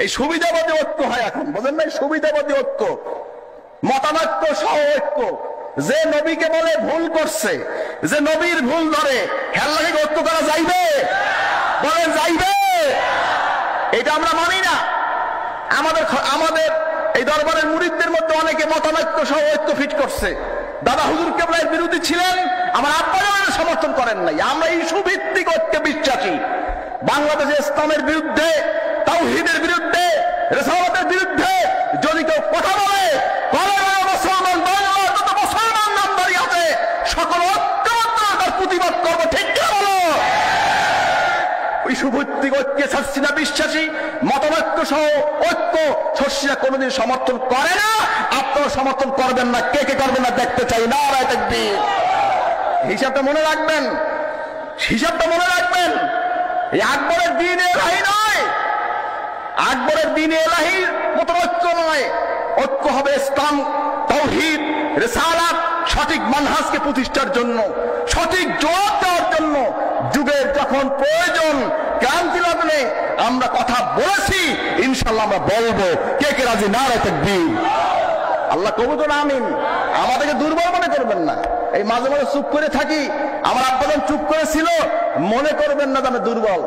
এই সুবিধাবাদী ঐক্য হয় এখন, বোঝেন না? সুবিধাবাদী ঐক্য, মতানৈক্য সহ ঐক্য। যে নবীকে বলে ভুল করছে, যে নবীর ভুল ধরে, হেল্লাকে ঐক্য করা যাইবে? বলেন যাইবে? এটা আমরা মানি না। আমাদের এই দরবারের মুরিদদের মধ্যে অনেকে মতানৈক্য সহ ঐক্য ফিট করছে। দাদা হুজুর কেবলার বিরোধী ছিলেন, আমার আব্বা জানেন সমর্থন করেন নাই। আমরা ইস্যু ভিত্তিক ঐক্যে বিশ্বাসী। বাংলাদেশে ইসলামের বিরুদ্ধে, তাওহীদের বিরুদ্ধে, রিসালাতের বিরুদ্ধে যদি কেউ কথা বলে, মুসলমান বাংলার যত মুসলমান নামদারি আছে সকল ঐক্যবদ্ধ তার প্রতিবাদ করবো। ঠিক কি বলো? ইস্যুভিত্তিক ঐক্যে শর্ষিনা বিশ্বাসী, মতানৈক্য সহ ঐক্য শর্ষিনা কোনোদিন সমর্থন করে না। আপনারা সমর্থন করবেন না। কে কে করবেন না দেখতে চাই। নারায়ে তাকবীর। হিসাবটা মনে রাখবেন, হিসাবটা মনে রাখবেন। এই আকবরের দ্বীন এলাহী নয়, আকবরের দ্বীন এলাহীর মত ঐক্য নয়। ঐক্য হবে ইসলাম, তাওহীদ, রিসালাত, সঠিক মানহাজকে প্রতিষ্ঠার জন্য, সঠিক জবাব দেওয়ার জন্য। যুগের যখন প্রয়োজন, ক্রান্তি লগ্নে আমরা কথা বলেছি, ইনশাআল্লাহ আমরা বলবো। কে কে রাজি? নারায়ে তাকবীর। আল্লাহ কবুল করুন, আমিন। আমাদেরকে দুর্বল মনে করবেন না। এই মাঝে মাঝে চুপ করে থাকি, আমার আব্বা যখন চুপ করেছিল, মনে করবেন না যে আমি দুর্বল।